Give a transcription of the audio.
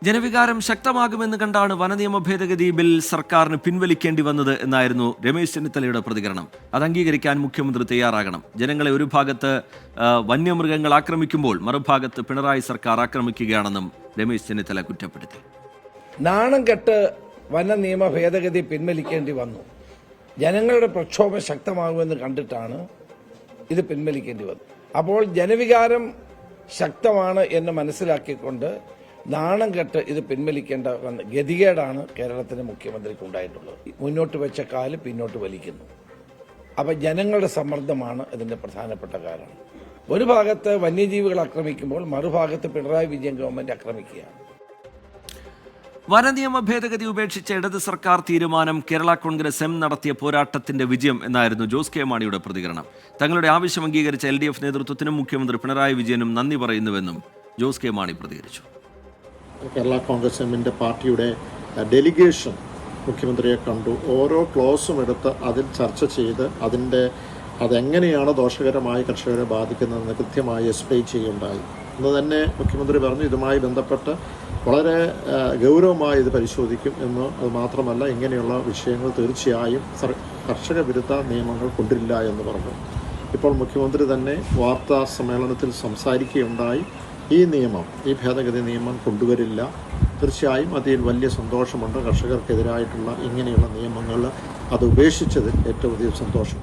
ജനവികാരം ശക്തമാകുമെന്ന് കണ്ടാണ് വനനിയമ ഭേദഗതി ബിൽ സർക്കാരിന് പിൻവലിക്കേണ്ടി വന്നത് എന്നായിരുന്നു രമേശ് ചെന്നിത്തലയുടെ പ്രതികരണം. അത് അംഗീകരിക്കാൻ മുഖ്യമന്ത്രി തയ്യാറാകണം. ജനങ്ങളെ ഒരു ഭാഗത്ത് വന്യമൃഗങ്ങൾ ആക്രമിക്കുമ്പോൾ മറുഭാഗത്ത് പിണറായി സർക്കാർ ആക്രമിക്കുകയാണെന്നും രമേശ് ചെന്നിത്തല കുറ്റപ്പെടുത്തി. നാണം കെട്ട് വനനിയമ ഭേദഗതി പിൻവലിക്കേണ്ടി വന്നു. ജനങ്ങളുടെ പ്രക്ഷോഭം ശക്തമാകുമെന്ന് കണ്ടിട്ടാണ് ഇത് പിൻവലിക്കേണ്ടി വന്നത്. അപ്പോൾ ജനവികാരം ശക്തമാണ് എന്ന് മനസ്സിലാക്കിക്കൊണ്ട് നാണം കെട്ട് ഇത് പിൻവലിക്കേണ്ട ഗതികേടാണ് കേരളത്തിലെ മുഖ്യമന്ത്രിക്ക് ഉണ്ടായിട്ടുള്ളത്. മുന്നോട്ട് വെച്ച കാല് പിന്നോട്ട് വലിക്കുന്നു. അപ്പൊ ജനങ്ങളുടെ സമ്മർദ്ദമാണ് ഇതിന്റെ പ്രധാനപ്പെട്ട കാരണം. ഒരു ഭാഗത്ത് വന്യജീവികൾ ആക്രമിക്കുമ്പോൾ മറുഭാഗത്ത് പിണറായി വിജയൻ ഗവൺമെന്റ് ആക്രമിക്കുകയാണ്. വനനിയമ ഭേദഗതി ഉപേക്ഷിച്ച ഇടത് സർക്കാർ തീരുമാനം കേരള കോൺഗ്രസ് എം നടത്തിയ പോരാട്ടത്തിന്റെ വിജയം എന്നായിരുന്നു ജോസ് കെ മാണിയുടെ പ്രതികരണം. തങ്ങളുടെ ആവശ്യം അംഗീകരിച്ച LDF നേതൃത്വത്തിനും മുഖ്യമന്ത്രി പിണറായി വിജയനും നന്ദി പറയുന്നുവെന്നും ജോസ് കെ മാണി പ്രതികരിച്ചു. കേരള കോൺഗ്രസ് എമ്മിൻ്റെ പാർട്ടിയുടെ ഡെലിഗേഷൻ മുഖ്യമന്ത്രിയെ കണ്ടു. ഓരോ ക്ലോസും എടുത്ത് അതിൽ ചർച്ച ചെയ്ത് അതെങ്ങനെയാണ് ദോഷകരമായി കർഷകരെ ബാധിക്കുന്നതെന്ന് കൃത്യമായി എക്സ്പ്ലെയിൻ ചെയ്യുകയുണ്ടായി. അന്ന് തന്നെ മുഖ്യമന്ത്രി പറഞ്ഞു ഇതുമായി ബന്ധപ്പെട്ട് വളരെ ഗൗരവമായി ഇത് പരിശോധിക്കും എന്ന്. അത് മാത്രമല്ല ഇങ്ങനെയുള്ള വിഷയങ്ങൾ തീർച്ചയായും കർഷക വിരുദ്ധ നിയമങ്ങൾ കൊണ്ടില്ല എന്ന് പറഞ്ഞു. ഇപ്പോൾ മുഖ്യമന്ത്രി തന്നെ വാർത്താ സമ്മേളനത്തിൽ സംസാരിക്കുകയുണ്ടായി. ഈ ഭേദഗതി നിയമം കൊണ്ടുവരില്ല. തീർച്ചയായും അതിൽ വലിയ സന്തോഷമുണ്ട്. കർഷകർക്കെതിരായിട്ടുള്ള ഇങ്ങനെയുള്ള നിയമങ്ങൾ അത് ഉപേക്ഷിച്ചതിൽ ഏറ്റവും അധികം സന്തോഷം.